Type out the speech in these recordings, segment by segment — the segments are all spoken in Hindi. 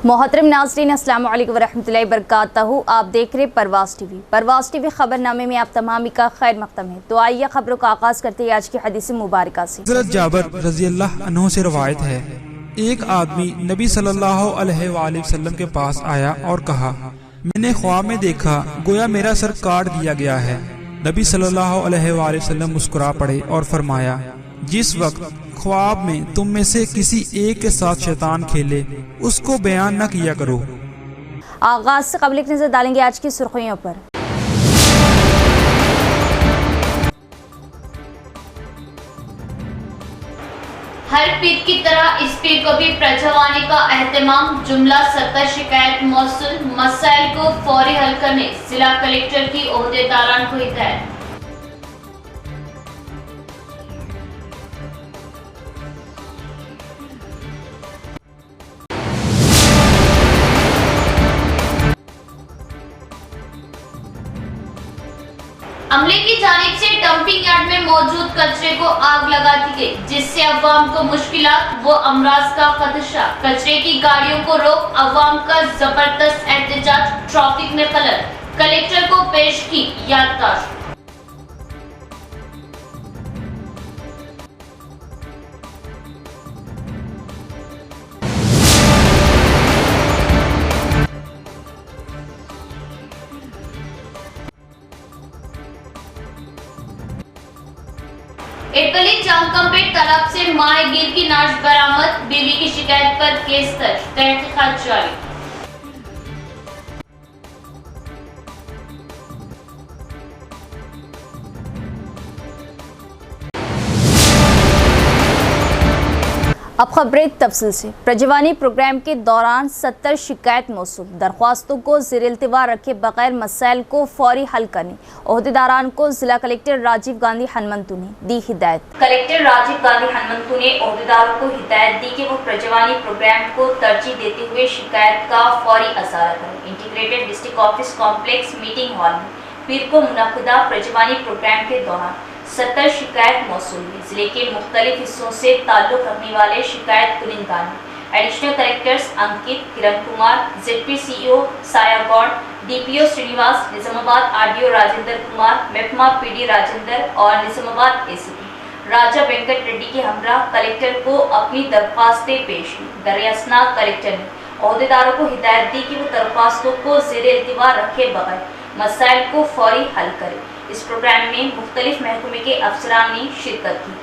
मोहतरम नाज़रीन, अस्सलाम वालेकुम वरहमतुल्लाहि वबरकातुहू। आप देख रहे परवाज़ टीवी। परवाज़ टीवी खबरनामे में आप तमामी का खैर मक़दम है। तो आइए खबरों का आगाज़ करते हैं आज की हदीस मुबारक से। हज़रत जाबर रज़ियल्लाहु अन्हु से रवायत है, एक आदमी नबी सल्लल्लाहु अलैहि वसल्लम के पास आया और कहा, मैंने ख्वाब में देखा गोया मेरा सर काट दिया गया है। नबी सल्लल्लाहु अलैहि वसल्लम मुस्कुरा पड़े और फरमाया, जिस वक्त ख्वाब में तुम में से किसी एक के साथ शैतान खेले उसको बयान न किया करो। आगाज से कबल एक नजर डालेंगे आज की सुर्खियों पर। हर पीर की तरह इस पीर को भी प्रजावानी का एहतमाम। जुमला 70 शिकायत मौसूल, मसाइल को फौरी हल करने जिला कलेक्टर की ओहदेदारान को हिदायत। अमले की जानिब से डंपिंग यार्ड में मौजूद कचरे को आग लगा दी गई, जिससे अवाम को मुश्किलात व अमराज का खदशा। कचरे की गाड़ियों को रोक अवाम का जबरदस्त एहतजाज, ट्रैफिक में खलल, कलेक्टर को पेश की याददाश्त। एटली जामकंपेट तालाब से माहीगीर की नाश बरामद, बीवी की शिकायत पर केस दर्ज, तहकीकात जारी। अब खबरें तफसील से। प्रजवानी प्रोग्राम के दौरान 70 शिकायत मौसूल, दरख्वास्तों को ज़ेर-इल्तिवा रखे बगैर मसाइल को फौरी हल करने ओहदेदारान को जिला कलेक्टर राजीव गांधी हनुमंतु ने दी हिदायत। कलेक्टर राजीव गांधी हनुमंतु ने ओहदेदारों को हिदायत दी कि वो प्रजवानी प्रोग्राम को तरजीह देते हुए शिकायत का फौरी असारा करें। Integrated district office complex meeting hall में पीर को मुनक्किदा प्रजवानी प्रोग्राम के दौरान 70 शिकायत मौसूल हुई। जिले के मुख्तलिफ हिस्सों से ताल्लुक रखने वाले शिकायत कुनिंदान additional collectors Ankit, Kiran Kumar, ZP CEO Saya Goud, DPO Srinivas, Nizamabad RDO Rajendra Kumar, MEPMA PD Rajendra और निजामाबाद एसीपी राजा वेंकट रेड्डी के हमरा कलेक्टर को अपनी दरख्वास्तें पेश की। दरियासना कलेक्टर ने ओहदेदारों को हिदायत दी कि वो दरख्वास्तों को ज़ेर-इल्तिवा रखे बगैर मसाइल को फौरी हल करें। इस प्रोग्राम में मुख्तलिफ महकमे के अफसरान ने शिरकत की।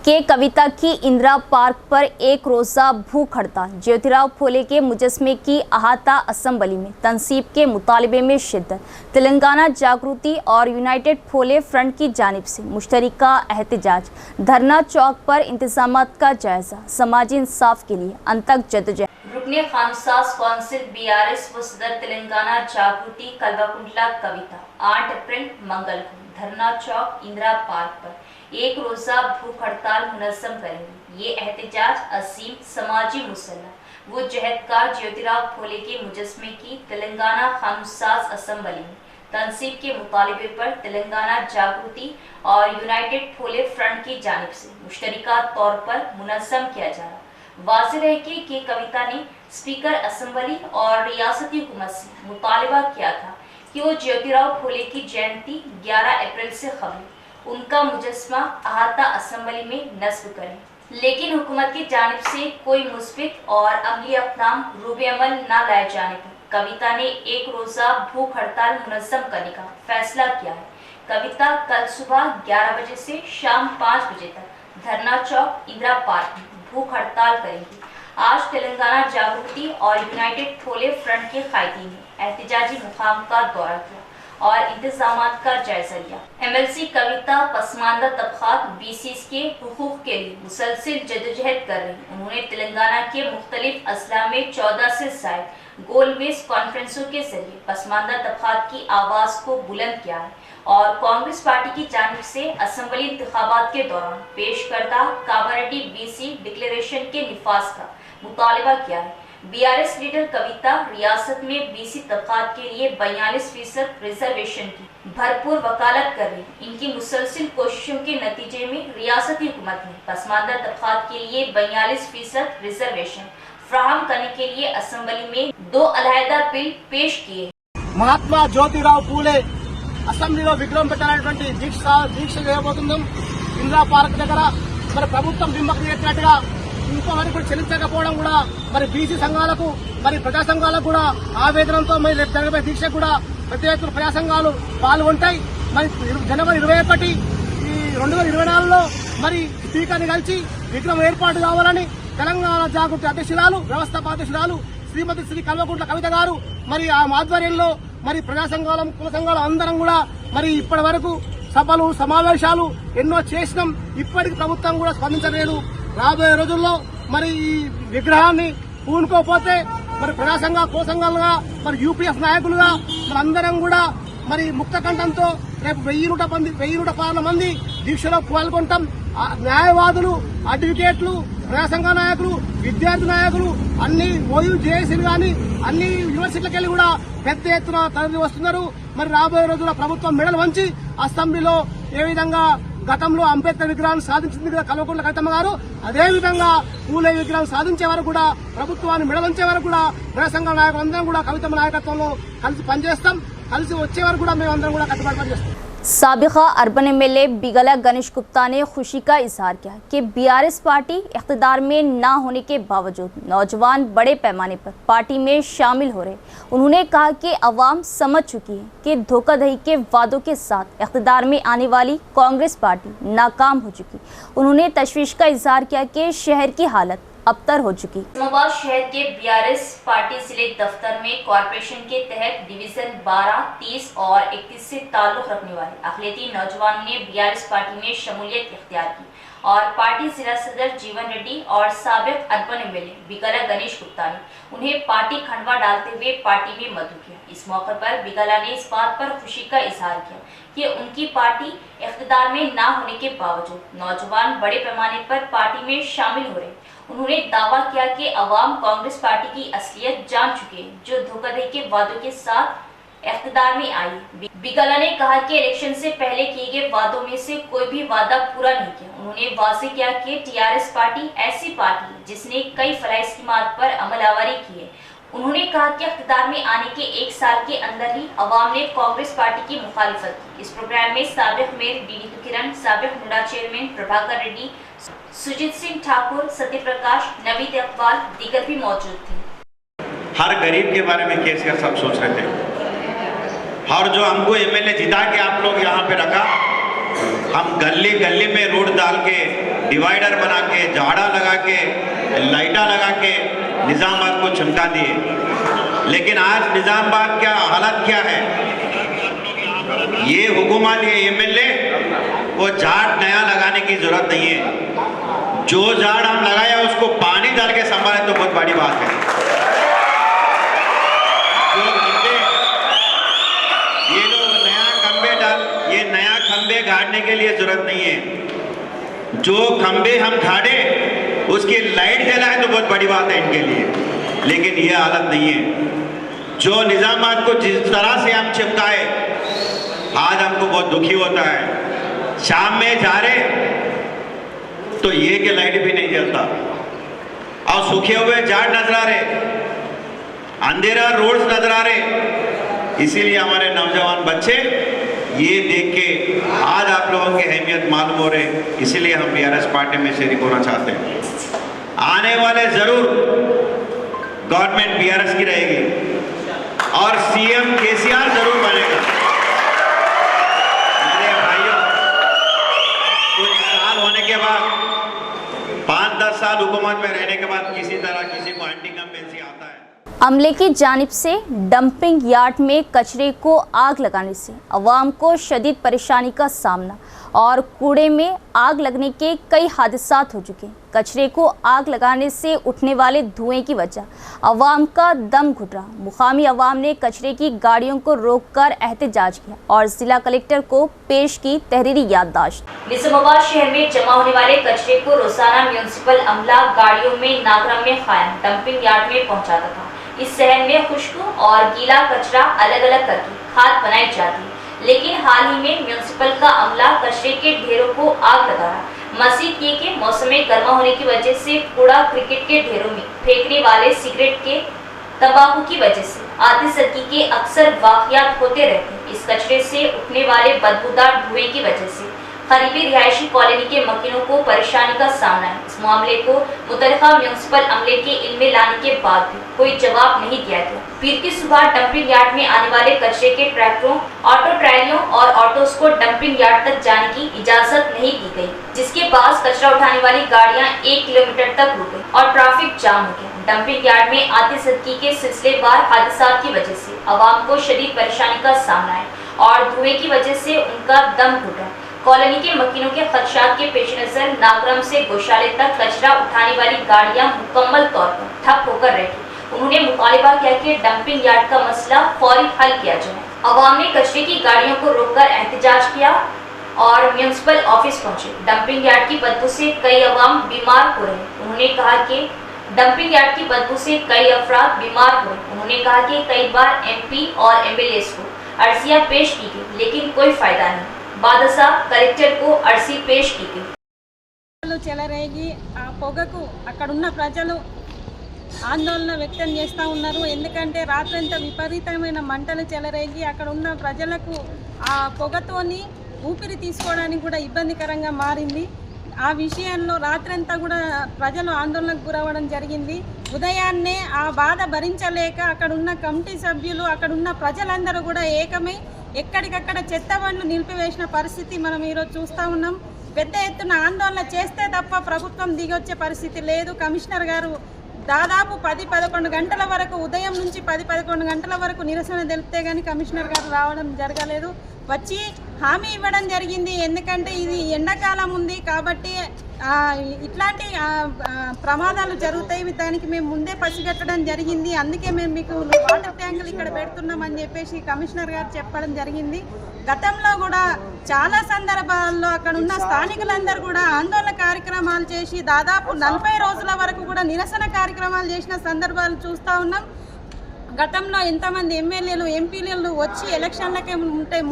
के कविता की इंदिरा पार्क पर एक रोज़ा भूख हड़ताल, ज्योतिराव फूले के मुजस्मे की अहाता असम्बली में तनसीब के मुतालबे में शिद्दत। तेलंगाना जागृति और यूनाइटेड फूले फ्रंट की जानिब से मुश्तरका एहतजाज। धरना चौक पर इंतजामात का जायजा, समाजी इंसाफ के लिए अंतक जदोजहद। रुकने खानसास कौंसिल बीआरएस व सदर तेलंगाना जागृति कल्वाकुंटला कविता 8 अप्रैल मंगल को धरना चौक इंदिरा पार्क पर एक रोज़ा भूख हड़ताल मुनज़्ज़म करेंगे। ये एहतजाज असीम समाजी मुसल्ला वो जहदकार ज्योतिराव फूले के मुजस्मे की तेलंगाना खानसास असम्बली में तनसीब के मुतालबे पर तेलंगाना जागृति और यूनाइटेड फूले फ्रंट की जानिब से मुश्तरका तौर पर मुनज़्ज़म किया जा रहा। वाज़ेह है कि के कविता ने स्पीकर असम्बली और रियासती हुकूमत से मुतालबा किया था कि वो ज्योतिराव फूले की जयंती 11 अप्रैल से कबल उनका मुजस्मा अहाता असम्बली में नस्ब करें, लेकिन हुकूमत की जानिब से कोई मुस्बित और अमली अक़दाम रूबे अमल न लाए जाने पर कविता ने एक रोज़ा भूख हड़ताल मुनज़्ज़म करने का फैसला किया है। कविता कल सुबह 11 बजे से शाम 5 बजे तक धरना चौक इंदिरा पार्क में भूख हड़ताल करेंगी। आज तेलंगाना जागृति और यूनाइटेड फूले फ्रंट के कायदीन ने एहतजाजी मुकाम का दौरा किया और इंतजामात का जायजा लिया। एमएलसी कविता पसमानदा तबकात बीसीस के हुकूक के लिए मुसलसिल जदोजहद कर रही। उन्होंने तेलंगाना के मुख्तलिफ अजला में 14 से ज़ायद गोलमेज कॉन्फ्रेंसों के जरिए पसमानदा तबकात की आवाज़ को बुलंद किया है और कांग्रेस पार्टी की जानिब से असम्बली इंतखाबात के दौरान पेश करदा काबारेड्डी बीसी डिक्लेरेशन के निफाज का मुतालबा किया है। बीआरएस लीडर कविता रियासत में बीसी तबकात के लिए 42% रिजर्वेशन की भरपूर वकालत कर रही। इनकी मुसलसिल कोशिशों के नतीजे में रियासती हुकूमत ने पसमानदा तबकात के लिए 42% रिजर्वेशन फराहम करने के लिए असेंबली में 2 अलहदा बिल पेश किए। మహాత్మా జ్యోతిరావు పూలే అసెంబ్లీలో విగ్రహం పెట్టాలనేటువంటి దీక్ష చేయబోతున్నాం. ఇందిరా పార్క్ దగ్గర మరి ప్రభుత్వం బింబకు చేసినట్టుగా ఇంతవరకు కూడా చెల్లించకపోవడం కూడా మరి బీసీ సంఘాలకు మరి ప్రజా సంఘాలకు కూడా ఆవేదనతో మరి రేపు జరగబోయే దీక్ష కూడా పెద్ద ఎత్తున ప్రజా సంఘాలు పాల్గొంటాయి. మరి జనవరి 21 ఈ 2024లో మరి స్పీకర్ని కలిసి విగ్రహం ఏర్పాటు కావాలని తెలంగాణ జాగృతి అధ్యక్షురాలు వ్యవస్థాపాధ్యక్షురాలు శ్రీమతి శ్రీ కల్వకుంట్ల కవిత గారు మరి ఆ ఆధ్వర్యంలో మరి ప్రజా సంఘాలం కుల సంఘాలు అందరం కూడా మరి ఇప్పటి వరకు సభలు సమావేశాలు ఎన్నో చేసినాం. ఇప్పటికి ప్రభుత్వం కూడా స్పందించలేదు. రాబోయే రోజుల్లో మరి ఈ విగ్రహాన్ని పూనుకోపోతే మరి ప్రజా సంఘ కుల సంఘాలుగా మరి యూపీఎఫ్ నాయకులుగా మనందరం కూడా మరి ముక్త కంఠంతో రేపు 1100 మంది దీక్షలో పాల్గొంటాం. న్యాయవాదులు, అడ్వకేట్లు, ప్రజా సంఘ నాయకులు, విద్యార్థి నాయకులు అన్ని ఓయూ జేఏసీలు కానీ అన్ని యూనివర్సిటీలకు వెళ్లి కూడా పెద్ద ఎత్తున తరలి వస్తున్నారు. మరి రాబోయే రోజుల్లో ప్రభుత్వం మెడలు వంచి అసెంబ్లీలో ఏ విధంగా గతంలో అంబేద్కర్ విగ్రహాన్ని సాధించింది కదా కల్వకుంట్ల కవితమ్మ గారు, అదేవిధంగా పూలే విగ్రహం సాధించే వరకు కూడా ప్రభుత్వాన్ని మెడవంచే వరకు కూడా ప్రజా సంఘ నాయకులందరం కూడా కవితమ్మ నాయకత్వంలో కలిసి పనిచేస్తాం. కలిసి వచ్చే వరకు కూడా మేమందరం కూడా కట్టుబడి పనిచేస్తాం. साबिका अर्बन एमएलए बिगला गणेश गुप्ता ने खुशी का इजहार किया कि बीआरएस पार्टी इख्तिदार में न होने के बावजूद नौजवान बड़े पैमाने पर पार्टी में शामिल हो रहे। उन्होंने कहा कि अवाम समझ चुकी है कि धोखाधड़ी के वादों के साथ इख्तिदार में आने वाली कांग्रेस पार्टी नाकाम हो चुकी। उन्होंने तशवीश का इजहार किया कि शहर की हालत अबतर हो चुकी। इस्लामाबाद शहर के बीआरएस पार्टी जिले दफ्तर में कॉरपोरेशन के तहत डिवीजन 12, 30 और 31 से ताल्लुक रखने वाले अखिलेती नौजवानों ने बीआरएस पार्टी में शमूलियत इख्तियार की और पार्टी जिला सदर जीवन रेड्डी और साबिक अर्बन एमएलए बिगला गणेश गुप्ता ने उन्हें पार्टी खंडवा डालते हुए पार्टी में मदद किया। इस मौके पर बिगला ने इस बात पर खुशी का इजहार किया कि उनकी पार्टी इख्तिदार में न होने के बावजूद नौजवान बड़े पैमाने पर पार्टी में शामिल हो रहे। उन्होंने दावा किया कि अवाम कांग्रेस पार्टी की असलियत जान चुके हैं जो धोखाधड़ी के वादों के साथ इख्तिदार में आई। बिगला ने कहा कि इलेक्शन से पहले किए गए वादों में से कोई भी वादा पूरा नहीं किया। उन्होंने वाज़ेह किया कि टीआरएस पार्टी ऐसी पार्टी जिसने कई फलाही स्कीमात पर अमलावरी की है। उन्होंने कहा कि इख्तिदार में आने के 1 साल के अंदर ही अवाम ने कांग्रेस पार्टी की मुखालिफत की। इस प्रोग्राम में साबिक मेयर डीडी किरण, साबिक मुंडा चेयरमैन प्रभाकर रेड्डी, सुजीत सिंह ठाकुर, सत्य प्रकाश, नवीद इकबाल दीगर भी मौजूद थे। हर गरीब के बारे में केस का सब सोच रहे थे और जो हमको एमएलए जिता के आप लोग यहाँ पे रखा, हम गली गली में रोड डाल के डिवाइडर बना के झाड़ा लगा के लाइटा लगा के निजामाबाद को चमका दिए। लेकिन आज निजामाबाद क्या हालत क्या है, ये हुकूमत ये एमएलए वो झाड़ नया लगाने की जरूरत नहीं है। जो झाड़ हम लगाया उसको पानी डाल के संभाले तो बहुत बड़ी बात है। ये लोग नया खंबे गाड़ने के लिए जरूरत नहीं है। जो खंबे हम गाड़े उसकी लाइट जलाए तो बहुत बड़ी बात है इनके लिए। लेकिन ये हालत नहीं है। जो निजामाबाद को जिस तरह से हम चिपकाए आज हमको बहुत दुखी होता है। शाम में जा रहे तो ये के लाइट भी नहीं जलता और सूखे हुए झाड़ नजर आ रहे, अंधेरा रोड्स नजर आ रहे। इसीलिए हमारे नौजवान बच्चे ये देख के आज आप लोगों की अहमियत मालूम हो रहे, इसीलिए हम बीआरएस पार्टी में शरीक होना चाहते हैं। आने वाले जरूर गवर्नमेंट बीआरएस की रहेगी और सीएम केसीआर जरूर बनेगा। मेरे भाइयों, कुछ साल होने के बाद 5-10 साल हुकूमत में रहने के बाद किसी तरह किसी को एंटी कंपेंसी आता है। अमले की जानिब से डंपिंग यार्ड में कचरे को आग लगाने से अवाम को शदीद परेशानी का सामना और कूड़े में आग लगने के कई हादसात हो चुके हैं। कचरे को आग लगाने से उठने वाले धुएं की वजह अवाम का दम घुट रहा। मुकामी अवाम ने कचरे की गाड़ियों को रोककर एहतजाज किया और जिला कलेक्टर को पेश की तहरीरी याददाश्त। इस्लामाबाद शहर में जमा होने वाले कचरे को रोजाना म्यूनिसिपल अमला गाड़ियों में नागरम में कायम डंपिंग यार्ड में पहुंचाता था। इस शहर में खुश्क और गीला कचरा अलग अलग करके खाद बनाई जाती है, लेकिन हाल ही में म्यूनिसिपल का अमला कचरे के ढेरों को आग लगा रहा। मजीद ये कि मौसम गर्मा होने की वजह से कूड़ा क्रिकेट के ढेरों में फेंकने वाले सिगरेट के तंबाकू की वजह से आधी सदकी के अक्सर वाकयात होते रहते हैं। इस कचरे से उठने वाले बदबूदार धुएं की वजह से करीबी रिहायशी कॉलोनी के मकीनों को परेशानी का सामना है। इस मामले को मुतल्लिका म्युनिसिपल अमले के इल्म में लाने के बाद भी कोई जवाब नहीं दिया गया। पीर की सुबह डंपिंग यार्ड में आने वाले कचरे के ट्रैक्टरों, ऑटो ट्रैलियों और ऑटोस को डंपिंग यार्ड तक जाने की इजाजत नहीं दी गई, जिसके पास कचरा उठाने वाली गाड़ियां 1 किलोमीटर तक रुक गई और ट्रैफिक जाम हो गया। डंपिंग यार्ड में आधी सदकी के सिलसिलेवार हादसात की वजह से आवाम को शदीद परेशानी का सामना है और धुएं की वजह से उनका दम घुटा। कॉलोनी के मकीनों के खदशात के पेश नजर नागरम से गौशाले तक कचरा उठाने वाली गाड़ियां मुकम्मल तौर पर ठप होकर रही। उन्होंने मुतालिबा किया कि डंपिंग यार्ड का मसला फौरी हल किया जाए। अवाम ने कचरे की गाड़ियों को रोककर एहतजाज किया और म्युनिसिपल ऑफिस पहुंचे। डंपिंग यार्ड की बदबू से कई अवाम बीमार हो रहे। उन्होंने कहा कि डंपिंग यार्ड की बदबू से कई अफराद बीमार हुए। उन्होंने कहा कि कई बार MP और MLAs को अर्जियां पेश की गई, लेकिन कोई फायदा नहीं। बादशाह कलेक्टर को अर्जी पेश की गई। చెలరేగి ఆ పొగకు అక్కడున్న ప్రజలు ఆందోళన వ్యక్తం చేస్తూ ఉన్నారు. ఎందుకంటే రాత్రంతా విపరీతమైన మంటలు చెలరేగి అక్కడ ఉన్న ప్రజలకు ఆ పొగతోని ఊపిరి తీసుకోవడానికి కూడా ఇబ్బందికరంగా మారింది. ఆ విషయంలో రాత్రంతా కూడా ప్రజలు ఆందోళనకు గురవడం జరిగింది. ఉదయాన్నే ఆ బాధ భరించలేక అక్కడున్న కమిటీ సభ్యులు, అక్కడున్న ప్రజలందరూ కూడా ఏకమై ఎక్కడికక్కడ చెత్త బండ్లు నిలిపివేసిన పరిస్థితి మనం ఈరోజు చూస్తూ ఉన్నాం. పెద్ద ఎత్తున ఆందోళన చేస్తే తప్ప ప్రభుత్వం దిగొచ్చే పరిస్థితి లేదు. కమిషనర్ గారు దాదాపు 10-11 గంటల వరకు, ఉదయం నుంచి 10-11 గంటల వరకు నిరసన తెలిపితే కానీ కమిషనర్ గారు రావడం జరగలేదు. వచ్చి హామీ ఇవ్వడం జరిగింది. ఎందుకంటే ఇది ఎండాకాలం ఉంది కాబట్టి ఇట్లాంటి ప్రమాదాలు జరుగుతాయి, దానికి మేము ముందే పసిగట్టడం జరిగింది. అందుకే మేము మీకు వాటర్ ట్యాంకులు ఇక్కడ పెడుతున్నామని చెప్పేసి కమిషనర్ గారు చెప్పడం జరిగింది. గతంలో కూడా చాలా సందర్భాల్లో అక్కడ ఉన్న స్థానికులందరూ కూడా ఆందోళన కార్యక్రమాలు చేసి దాదాపు 40 రోజుల వరకు కూడా నిరసన కార్యక్రమాలు చేసిన సందర్భాలు చూస్తూ ఉన్నాం. గతంలో ఎంతమంది ఎమ్మెల్యేలు, ఎంపీలు వచ్చి ఎలక్షన్లకే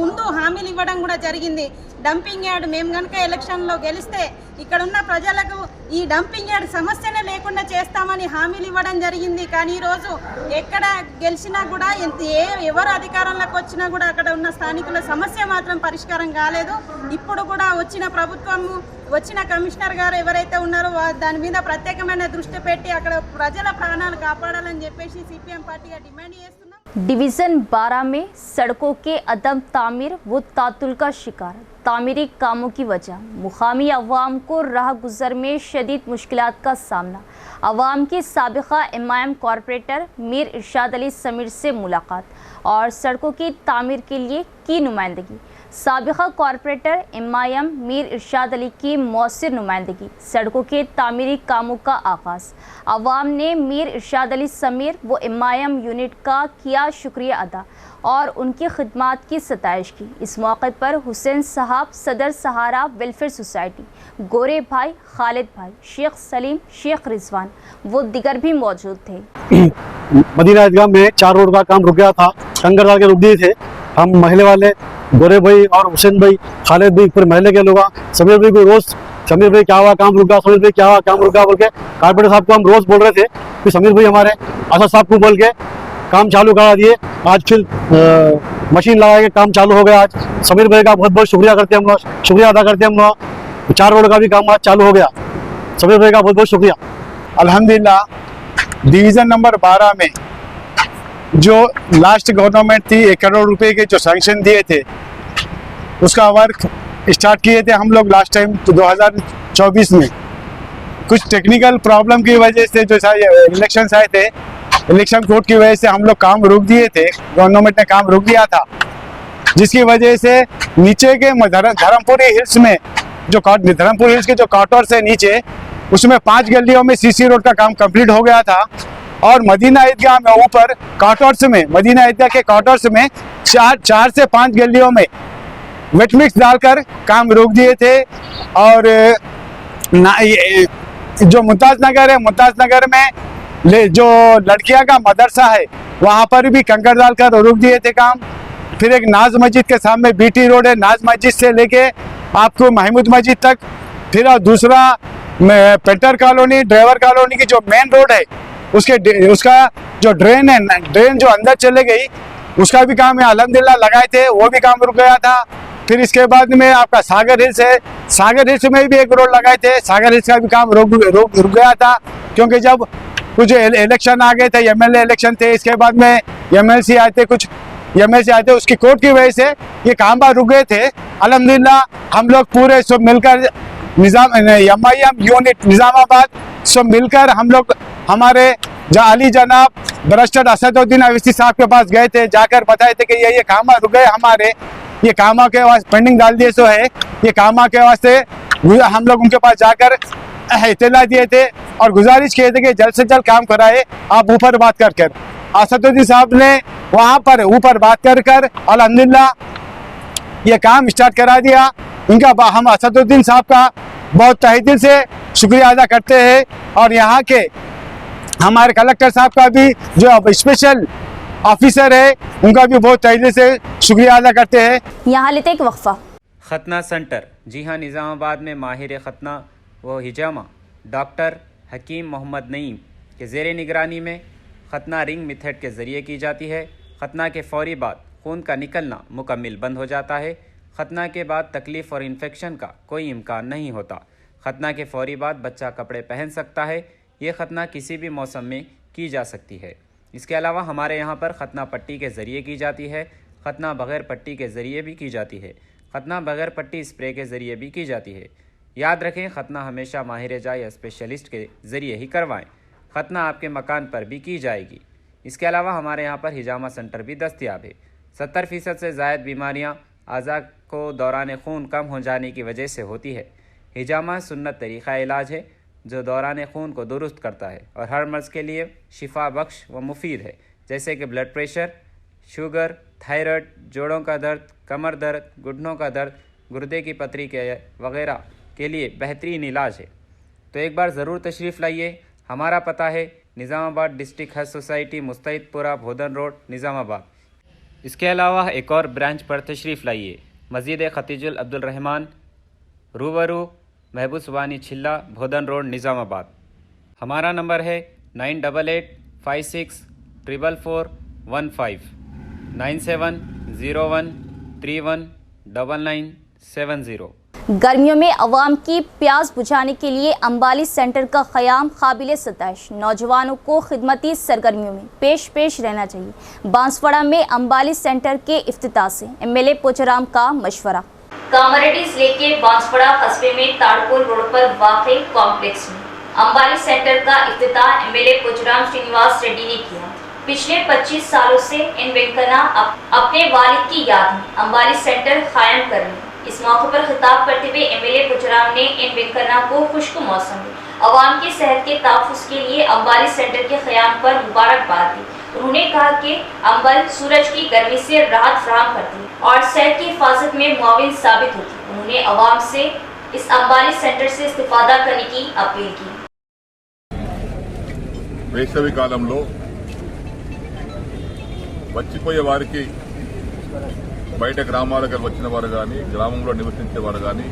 ముందు హామీలు ఇవ్వడం కూడా జరిగింది. డంపింగ్ యార్డ్ మేము కనుక ఎలక్షన్లో గెలిస్తే ఇక్కడ ఉన్న ప్రజలకు ఈ డంపింగ్ యార్డ్ సమస్యనే లేకుండా చేస్తామని హామీలు ఇవ్వడం జరిగింది. కానీ ఈరోజు ఎక్కడ గెలిచినా కూడా ఎవరు అధికారంలోకి వచ్చినా కూడా అక్కడ ఉన్న స్థానికుల సమస్య మాత్రం పరిష్కారం కాలేదు. ఇప్పుడు కూడా వచ్చిన ప్రభుత్వము, వచ్చిన కమిషనర్ గారు ఎవరైతే ఉన్నారో దాని మీద ప్రత్యేకమైన దృష్టి పెట్టి అక్కడ ప్రజల ప్రాణాలు కాపాడాలని చెప్పేసి CPM పార్టీగా డిమాండ్ చేస్తున్నాం. डिवीज़न 12 में सड़कों के अदम तामीर व तातुल का शिकार। तामीरी कामों की वजह मुकामी अवाम को राह गुजर में शदीद मुश्किलात का सामना। अवाम के साबिका इमाम कॉरपोरेटर मीर इरशाद अली समीर से मुलाकात और सड़कों की तामीर के लिए की नुमाइंदगी। साबिका कॉरपोरेटर इमाम मीर इरशाद अली की मौसर नुमाइंदगी। सड़कों के तामीरी कामों का आगाज़। अवाम ने मीर इरशाद अली समीर व इमाम यूनिट का किया शुक्रिया अदा और उनकी खिदमात की सताइश की। इस मौके पर हुसैन साहब, सदर सहारा वेलफेयर सोसाइटी, गोरे भाई, खालिद भाई, शेख सलीम, शेख रिजवान वो दिगर भी मौजूद थे। मदीना ईदगाह में 4 रोड का काम रुक गया था, कंकरदाल के रुक दिए थे। हम महले वाले गोरे भाई और हुसैन भाई, खालिद भाई, पूरे महले के लोग समीर भाई को रोज, समीर भाई क्या हुआ काम रुका, समीर भाई क्या हुआ काम रुका बोल के कारपोरेटर साहब को हम रोज बोल रहे थे। फिर समीर भाई हमारे असद साहब को बोल के काम चालू करा दिए। आज फिर मशीन लगा के काम चालू हो गया। आज समीर भाई का बहुत बहुत शुक्रिया करते हैं हम लोग, शुक्रिया अदा करते हैं हम लोग। 4 रोड का भी काम आज चालू हो गया। समीर भाई का बहुत बहुत शुक्रिया। अल्हम्दुलिल्लाह डिवीज़न नंबर 12 में जो लास्ट गवर्नमेंट थी 1 करोड़ रुपए के जो सैंक्शन दिए थे उसका वर्क स्टार्ट किए थे हम लोग लास्ट टाइम 2024 में। कुछ टेक्निकल प्रॉब्लम की वजह से जो इलेक्शंस आए थे, इलेक्शन कोड की वजह से हम लोग काम रोक दिए थे, गवर्नमेंट ने काम रोक दिया था, जिसकी वजह से नीचे के धर्मपुरी हिल्स में जो धर्मपुर हिल्स के जो क्वार्टर्स है नीचे, उसमें 5 गलियों में CC रोड का काम कंप्लीट हो गया था और मदीना ईदगाह में ऊपर क्वार्टर्स में, मदीना ईदगाह के क्वार्टर्स में 4 से 5 गलियों में वेट मिक्स डालकर काम रोक दिए थे। और जो मुमताज नगर है, मुमताज नगर में जो लड़कियां का मदरसा है वहां पर भी कंकड़ डालकर रोक दिए थे काम। फिर एक नाज मस्जिद के सामने BT रोड है, नाज मस्जिद से लेके आपको महमूद मस्जिद तक। फिर दूसरा पेंटर कॉलोनी, ड्राइवर कॉलोनी की जो मेन रोड है उसका जो ड्रेन है, ड्रेन जो अंदर चले गई उसका भी काम है अल्हम्दुलिल्लाह लगाए थे, वो भी काम रुक गया था। फिर इसके बाद में आपका सागर हिल्स है, सागर हिल्स में भी एक रोड लगाए थे, सागर हिल्स का भी काम रुक गया था क्योंकि जब कुछ इलेक्शन आ गए थे, एमएलए इलेक्शन थे, इसके बाद में एमएलसी आए थे, कुछ एमएलसी आए थे, उसकी कोर्ट की वजह से ये काम बार रुक गए थे। अल्हम्दुलिल्लाह हम लोग पूरे सब मिलकर एमआईएम यूनिट निजामाबाद सब मिलकर हम लोग हमारे अली जनाब बैरिस्टर असदुद्दीन अवैसी साहब के पास गए थे, जाकर बताए थे कि ये काम रुक गए हमारे, ये कामा के वास्ते पेंडिंग डाल दिए सो है, ये कामा के वास्ते हम लोग उनके पास जाकर इत्तला दिए थे और गुजारिश किए थे कि जल्द से जल्द काम कराए। आप ऊपर बात कर असदुद्दीन साहब ने वहाँ पर ऊपर बात कर अल्हम्दुलिल्लाह ये काम स्टार्ट करा दिया। इनका हम असदुद्दीन साहब का बहुत तहे दिल से शुक्रिया अदा करते हैं और यहाँ के हमारे कलेक्टर साहब का भी जो स्पेशल ऑफिसर है उनका भी बहुत तहे दिल से शुक्रिया अदा करते हैं। यहाँ लेते एक वक्फा। खतना सेंटर, जी हाँ, निज़ामाबाद में माहिर खतना व हिजामा डॉक्टर हकीम मोहम्मद नईम के ज़ेर निगरानी में खतना रिंग मेथड के ज़रिए की जाती है। खतना के फौरी बाद खून का निकलना मुकम्मल बंद हो जाता है। खतना के बाद तकलीफ़ और इन्फेक्शन का कोई इम्कान नहीं होता। खतना के फौरी बाद बच्चा कपड़े पहन सकता है। ये खतना किसी भी मौसम में की जा सकती है। इसके अलावा हमारे यहाँ पर खतना पट्टी के ज़रिए की जाती है। खतना बग़ैर पट्टी के ज़रिए भी की जाती है। खतना बग़ैर पट्टी स्प्रे के ज़रिए भी की जाती है। याद रखें, खतना हमेशा माहिर जाए या स्पेशलिस्ट के ज़रिए ही करवाएं। खतना आपके मकान पर भी की जाएगी। इसके अलावा हमारे यहाँ पर हिजामा सेंटर भी दस्तयाब है। 70% से ज़ायद बीमारियाँ आज़ा को दौरान खून कम हो जाने की वजह से होती है। हिजामा सुन्नत तरीक़ा इलाज है जो दौरान खून को दुरुस्त करता है और हर मर्ज़ के लिए शिफा बख्श व मुफीद है, जैसे कि ब्लड प्रेशर, शुगर, थायराइड, जोड़ों का दर्द, कमर दर्द, घुटनों का दर्द, गुर्दे की पथरी के वगैरह के लिए बेहतरीन इलाज है। तो एक बार ज़रूर तशरीफ़ लाइए। हमारा पता है Nizamabad district health society, Mustaidpura, Bodhan road, Nizamabad. इसके अलावा एक और ब्रांच पर तशरीफ़ लाइए, मस्जिद खतीजुल अब्दुल रहमान, रूबरू महबूब सुबानी छिल्ला, भोदन रोड, निज़ामाबाद। हमारा नंबर है 9886444415 9701319970। गर्मियों में अवाम की प्यास बुझाने के लिए अंबाली सेंटर का क़याम काबिल सताइश। नौजवानों को खिदमती सरगर्मियों में पेश रहना चाहिए। बांसवाड़ा में अंबाली सेंटर के इफ्तिताह से एमएलए पोचाराम का मशवरा। कामारेड्डी जिले के बांसवाड़ा कस्बे में ताड़कोल रोड पर वाक़ई कॉम्प्लेक्स में अंबाली सेंटर का इफ्तिताह एमएलए पोचाराम श्रीनिवास रेड्डी ने किया। पिछले 25 सालों से इन वेंकन्ना अपने वालिद की याद में अंबाली सेंटर कायम कर रहे हैं। इस मौके पर खिताब करते हुए एमएलए पोचाराम ने इन वेंकन्ना को खुश्क मौसम में अवाम की सेहत के तहफ़्फ़ुज़ के लिए अंबाली सेंटर के क़याम पर मुबारकबाद दी। उन्होंने कहा कि अंबल सूरज की गर्मी से राहत फराहम करती है और सेहत की हिफाजत में मुआविन साबित होती है। उन्होंने अवाम से इस अंबाली सेंटर से इस्तिफादा करने की अपील की। వేసవి కాలంలో వచ్చిపోయే వారికి బయట గ్రామాలకు వచ్చిన వారు కానీ గ్రామంలో నివసించే వారు కానీ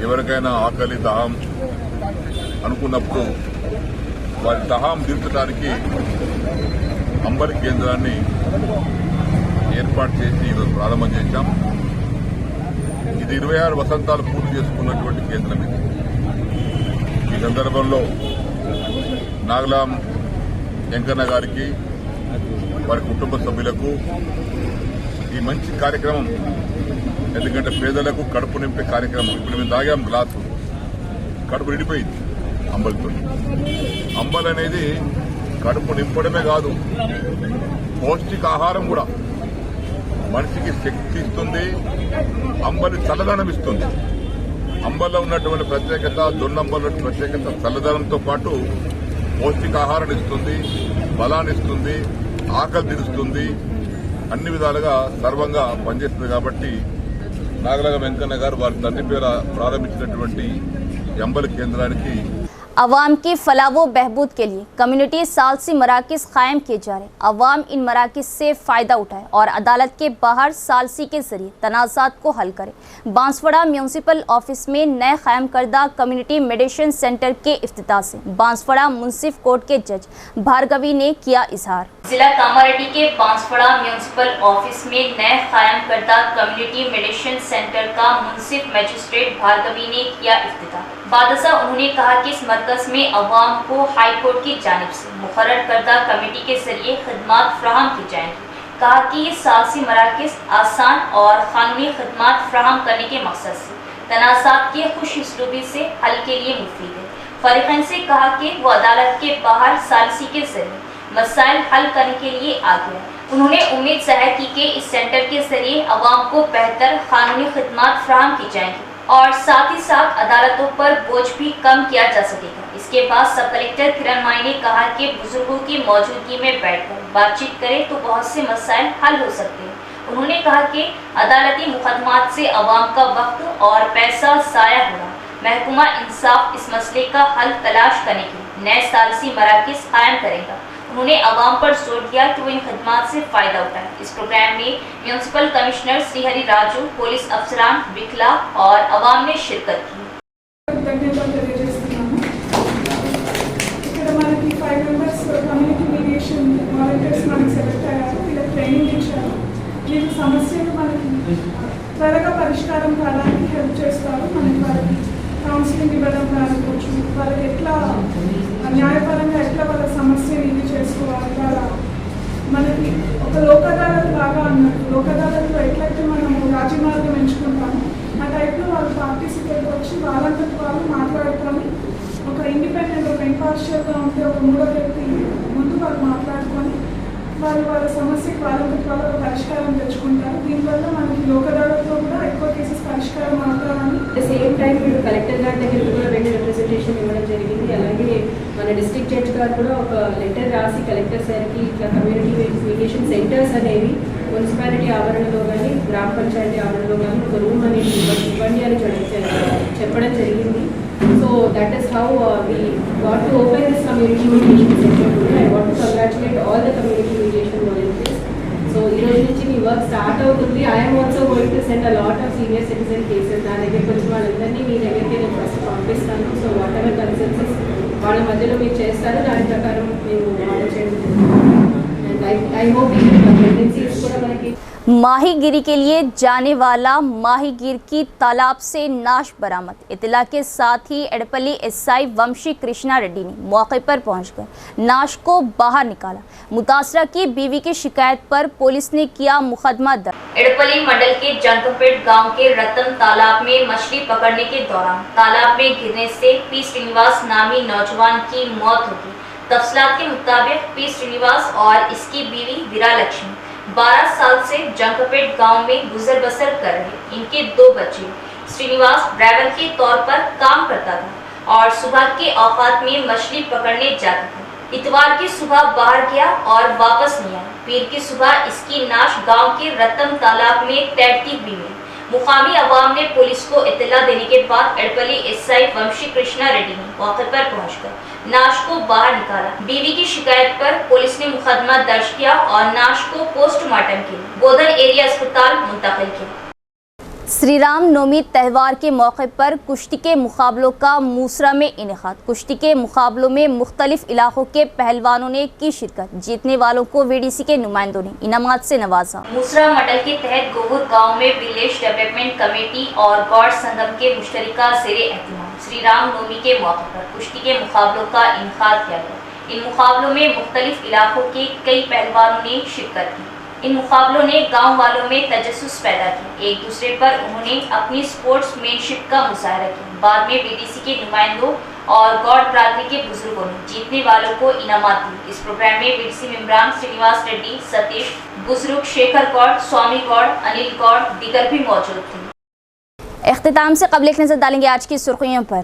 ఎవరికైనా ఆకలి దాహం అనుకున్నప్పుడు వారి దాహం తీర్చడానికి అంబలి కేంద్రాన్ని ఏర్పాటు చేసి ఈరోజు ప్రారంభం చేశాం. ఇది 26 వసంతాలు పూర్తి చేసుకున్నటువంటి కేంద్రం ఇది. ఈ సందర్భంలో నాగలాం వెంకన్న గారికి వారి కుటుంబ సభ్యులకు ఈ మంచి కార్యక్రమం, ఎందుకంటే పేదలకు కడుపు నింపే కార్యక్రమం. ఇప్పుడు మేము తాగాం గ్లాసు, కడుపు నిండిపోయింది అంబలితో. అంబలి అనేది కడుపు నింపడమే కాదు, పౌష్టికాహారం కూడా. మనిషికి శక్తి ఇస్తుంది, అంబలి చల్లదనం ఇస్తుంది. అంబల్లో ఉన్నటువంటి ప్రత్యేకత, దొన్నంబల్లో ప్రత్యేకత చల్లదనంతో పాటు పౌష్టికాహారం ఇస్తుంది, బలాన్ని ఇస్తుంది, ఆకలి తీరుస్తుంది, అన్ని విధాలుగా సర్వంగా పనిచేస్తుంది. కాబట్టి నాగలాగ వెంకన్న గారు వారి తండ్రి పేర ప్రారంభించినటువంటి అంబలి కేంద్రానికి अवाम की फलाह व बहबूद के लिए कम्युनिटी सालसी मराकज़ कायम किए जा रहे। अवाम इन मराकज़ से फ़ायदा उठाए और अदालत के बाहर सालसी के जरिए तनाज़ात को हल करे। बांसवाड़ा म्यूनसिपल ऑफिस में नए कायम करदा कम्युनिटी मेडिसिन सेंटर के इफ्तिताह से बांसवाड़ा मुंसिफ कोर्ट के जज भार्गवी ने किया इजहार। जिला कामारेड्डी के बांसवाड़ा म्यूनसिपल ऑफिस में नए कायम करदा कम्युनिटी मेडिसिन सेंटर का मुंसिफ मजिस्ट्रेट भार्गवी ने किया इफ्तिताह। बादशाह उन्होंने कहा कि इस मरकज़ में अवाम को हाई कोर्ट की जानिब से मुकर्रर करदा कमेटी के जरिए खदमात फ्राहम की जाएंगी। कहा कि ये सालसी मराकज़ आसान और कानूनी खदमात फ्राहम करने के मकसद से तनाज़ात के खुश इसलूबी से हल के लिए मुफीद है। फरीक़ैन से कहा कि वो अदालत के बाहर सालसी के जरिए मसाइल हल करने के लिए आगे हैं। उन्होंने उम्मीद जाहिर की कि इस सेंटर के जरिए अवाम को बेहतर कानूनी खदमात फ्राहम की जाएंगी और साथ ही साथ अदालतों पर बोझ भी कम किया जा सकेगा। इसके बाद सब कलेक्टर किरण माई ने कहा कि बुजुर्गों की मौजूदगी में बैठकर बातचीत करें तो बहुत से मसाइल हल हो सकते हैं। उन्होंने कहा कि अदालती मुकदमात से अवाम का वक्त और पैसा ज़ाया हो रहा। महकमा इंसाफ इस मसले का हल तलाश करने के लिए नए सालसी मराकज़ कायम करेगा। उन्होंने अवाम पर जोर दिया कि वो इन खदमात से फ़ायदा उठाए। इस प्रोग्राम में municipal commissioner Srihari Raju, police अफसरान, बिखला और अवाम ने शिरकत की। ఇక్కడ మనకి 5 మెంబర్స్ కమ్యూనిటీ మీడియేషన్ వాలంటీర్స్ మనకి సెలెక్ట్ అయ్యారు. వీళ్ళకి ట్రైనింగ్ ఇచ్చారు. వీళ్ళ సమస్యలు మనకి త్వరగా పరిష్కారం కావడానికి హెల్ప్ చేస్తారు. మనకి వాళ్ళకి కౌన్సిలింగ్ ఇవ్వడం కావచ్చు, వాళ్ళకి ఎట్లా న్యాయపరంగా ఎట్లా వాళ్ళ సమస్యని ఇది చేసుకోవాలి. వాళ్ళ మనకి ఒక లోక్ అదాలత్ లాగా అన్నట్టు లోక్ అదాలత్లో ఎట్లయితే మనము రాజీ మార్గం ఎంచుకుంటామో ఆ టైప్లో వాళ్ళు పార్టిసిపేట్ వచ్చి వాళ్ళంతటి వాళ్ళు మాట్లాడుకొని ఒక ఇండిపెండెంట్ ఒక ఇంపార్షియల్గా ఉంటే ఒక మూడో వ్యక్తి ముందు వాళ్ళు మాట్లాడుకొని వాళ్ళ సమస్యకి వాళ్ళంతటి వాళ్ళు ఒక పరిష్కారం తెచ్చుకుంటారు. దీనివల్ల మనకి లోక్ అదాలత్లో కూడా ఎక్కువ కేసెస్ పరిష్కారం అవుతామని సేమ్ టైం మీరు కలెక్టర్ గారి దగ్గర కూడా రెండు రిప్రజెంటేషన్ ఇవ్వడం జరిగింది. అలాగే మన డిస్ట్రిక్ట్ జడ్జ్ గారు కూడా ఒక లెటర్ రాసి కలెక్టర్ సార్కి ఇట్లా కమ్యూనిటీ మీడియేషన్ సెంటర్స్ అనేవి మున్సిపాలిటీ ఆవరణలో కానీ గ్రామ పంచాయతీ ఆవరణలో కానీ ఒక రూమ్ అనేది ఇవ్వండి అని చెప్పడం జరిగింది. So that is how we got to open this community mediation centre today. I want to congratulate all the community mediation volunteers. So ఈ రోజు నుంచి మీ వర్క్ స్టార్ట్ అవుతుంది. I'm also going to send a lot of senior citizen cases. నా దగ్గరికి వచ్చిన వాళ్ళందరినీ మీ దగ్గరికి నేను ఫస్ట్ పంపిస్తాను. సో వాట్ ఎవర్ కన్సెన్సెస్ వాళ్ళ మధ్యలో మీరు చేస్తారు, దాని ప్రకారం మేము ఆర్డర్ చేయడం జరుగుతుంది. అండ్ ఐ హోప్ ఈ ప్రెగ్నెన్సీస్ కూడా మనకి माहीगिरी के लिए जाने वाला माहीगीर की तालाब से नाश बरामद। इतला के साथ ही एडपल्ली एसआई वंशी कृष्णा रेड्डी ने मौके पर पहुंचकर नाश को बाहर निकाला। मुतासरा की बीवी की शिकायत पर पुलिस ने किया मुकदमा दर्ज। एडपल्ली मंडल के जंकपेट गांव के रतन तालाब में मछली पकड़ने के दौरान तालाब में गिरने से पी श्रीनिवास नामी नौजवान की मौत हो गई। तफसीलात के मुताबिक पी श्रीनिवास और इसकी बीवी वीरा लक्ष्मी 12 साल से जंकपेट गांव में गुजर बसर कर रहे। इनके 2 बच्चे। श्रीनिवास ड्राइवर के तौर पर काम करता था और सुबह के औकात में मछली पकड़ने जाता था। इतवार की सुबह बाहर गया और वापस नहीं आया। पीर की सुबह इसकी नाश गांव के रतन तालाब में तैरती हुई मिली। मुकामी अवाम ने पुलिस को इत्तला देने के बाद एडपल्ली एसआई वंशी कृष्णा रेड्डी ने मौके पर पहुंचकर नाश को बाहर निकाला। बीवी की शिकायत पर पुलिस ने मुकदमा दर्ज किया और नाश को पोस्टमार्टम के लिए बोधन एरिया अस्पताल मुंतकिल किया। श्री राम नवमी त्यौहार के मौके पर कुश्ती के मुकाबलों का मूसरा में इनेकाद। कुश्ती के मुकाबलों में मुख्तलिफ इलाकों के पहलवानों ने की शिरकत। जीतने वालों को वीडीसी के नुमाइंदों ने इनामात से नवाजा। मूसरा मंडल के तहत गोबूर गांव में विलेज डेवलपमेंट कमेटी और गौड़ संगम के मुश्तरका ज़ेरे एहतिमाम श्री राम नवमी के मौके पर कुश्ती के मुकाबलों का इनेकाद किया गया। इन मुकाबलों में मुख्तलिफ इलाकों के कई पहलवानों ने शिरकत की। इन मुकाबलों ने गांव वालों में तजस्सुस पैदा किया। एक दूसरे पर उन्होंने अपनी स्पोर्ट्समैनशिप का मुजाहरा किया। बाद में बीडीसी के नुमाइंदों और गौड़ बरादरी के बुजुर्गों ने जीतने वालों को इनामात दिए। इस प्रोग्राम में बीडीसी मेंबरान श्रीनिवास रेड्डी, सतीश, बुजुर्ग शेखर गौड़, स्वामी गौड़, अनिल गौड़ दीगर भी मौजूद थे। इख्तिताम से कबल एक नजर डालेंगे आज की सुर्खियों पर।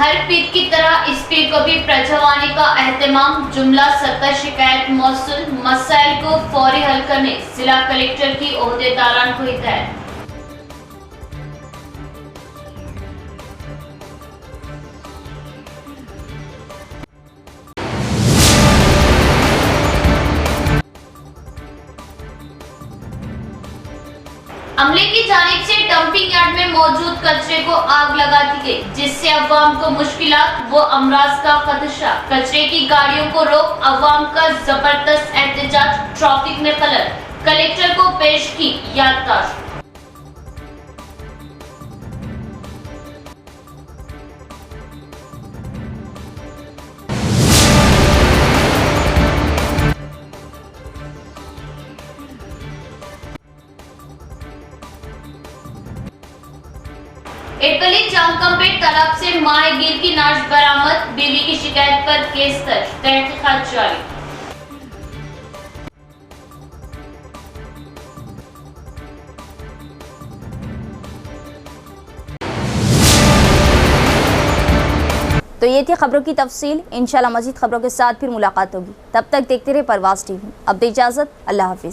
हर पीर की तरह इस पीर को भी प्रजवानी का एहतमाम, जुमला 70 शिकायत मौसूल, मसाइल को फौरी हल करने जिला कलेक्टर की ओहदेदारान को हिदायत। अमले की जानिब से डंपिंग यार्ड में मौजूद कचरे को आग लगा दी गई, जिससे अवाम को मुश्किलात व अमराज का खदशा। कचरे की गाड़ियों को रोक अवाम का जबरदस्त एहतजाज, ट्रैफिक में खलल, कलेक्टर को पेश की याददाश्त। एटली जामकंपेट तालाब से माहीगीर की नाश बरामद, बीवी की शिकायत पर केस दर्ज, तहकीकात जारी। तो ये थी खबरों की तफसील। इंशाल्लाह मजीद खबरों के साथ फिर मुलाकात होगी। तब तक देखते रहे परवाज़ टीवी। अब दे इजाज़त, अल्लाह हाफिज़।